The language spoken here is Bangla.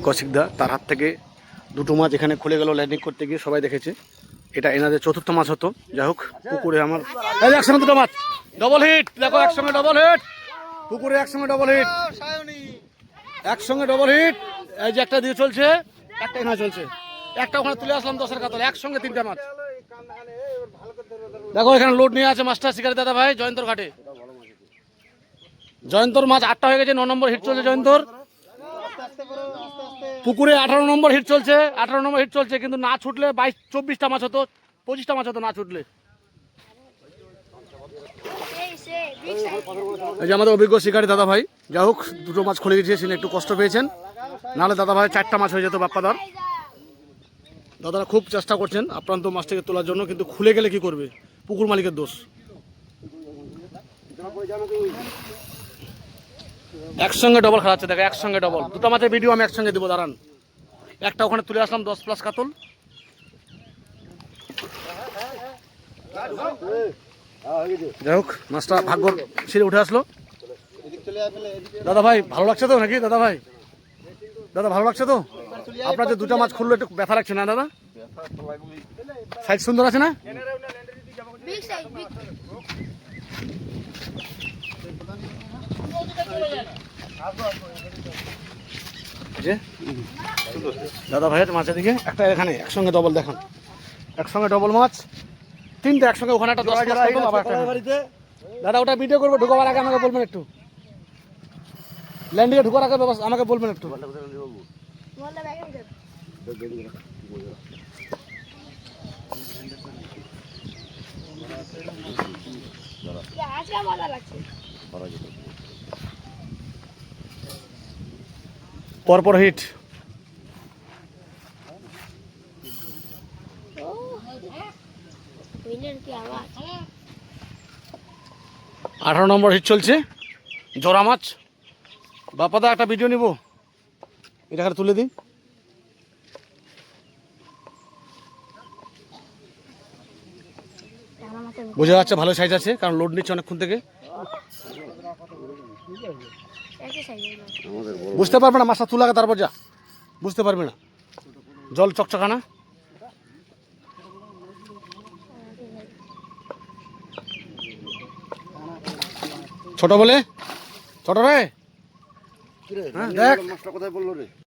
কৌশিকদা তার হাত থেকে দুটো মাছ এখানে খুলে গেল ল্যান্ডিং করতে গিয়ে, সবাই দেখেছে। এটা এনাদের চতুর্থ মাছ হতো। যাই হোক, পুকুরে আমার একসঙ্গে দুটো মাছ ডবল হিট, দেখো একসঙ্গে ডবল হিট, পুকুরে একসঙ্গে ডবল হিট, একসঙ্গে ডবল হিট। এই যে একটা দিয়ে চলছে, একটা এখানে চলছে, একটা ওখানে তুলে আসলাম 10-এর কাতলে, একসঙ্গে তিনটা মাছ। দেখো এখানে লোড নিয়ে আছে মাস্টার শিকারি দাদা ভাই জয়ন্তর ঘাটে। জয়ন্তর মাছ 8টা হয়ে গেছে, 9 নম্বর হিট চলছে জয়ন্তর। পুকুরে 18 নম্বর হিট চলছে, 18 নম্বর হিট চলছে, কিন্তু না ছুটলে 22-24টা মাছ হতো, 25টা মাছ হতো না ছুটলে। এই যে আমাদের অভিজ্ঞ শিকারী দাদা ভাই, যাই হোক দুটো মাছ খুলে গেছে, সেখানে একটু কষ্ট পেয়েছেন, নাহলে দাদা ভাই 4টা মাছ হয়ে যেত বাপ্পাদার। দাদারা খুব চেষ্টা করছেন আপ্রান্ত মাছটাকে তোলার জন্য, কিন্তু খুলে গেলে কি করবে, পুকুর মালিকের দোষ। একসঙ্গে ডবল খেলাচ্ছে, দেখো একসঙ্গে ডবল, দুটো মাছের ভিডিও আমি একসঙ্গে দেবো, দাঁড়ান। একটা ওখানে তুলে আসলাম 10+ কাতল। যাই হোক মাছটা ভাগ্য ছিঁড়ে উঠে আসলো। দাদা ভাই ভালো লাগছে তো নাকি? দাদা ভাই, দাদা ভালো লাগছে তো? আপনার যে দুটো মাছ খুললো একটু ব্যথা লাগছে না দাদা? সাইজ সুন্দর আছে না? দাদা ভাইয়ের মাছের দিকে একটা এখানে একসঙ্গে ডবল দেখান, একসঙ্গে ডবল মাছ তিনটে একসঙ্গে, ওখানে একটা 10 দাদা ওটা ভিডিও করবো, ঢুকবার আগে আমাকে বলবেন একটু, ল্যান্ডিংয়ে ঢুকার আগে আমাকে বলবেন একটু। পরপর হিট, 18 নম্বর হিট চলছে, জোড়া মাছ। বাপাদা একটা ভিডিও নিব, এটা তুলে দিই। বোঝা যাচ্ছে ভালো সাইজ আছে, কারণ লোড নিচ্ছে অনেকক্ষণ থেকে। বুঝতে পারবে না মাছটা তুলাকে, তারপর যা বুঝতে পারবে না, জল চকচকানা। ছোট বলে ছোট রে, দেখ মাছটা কোথায় বললো রে।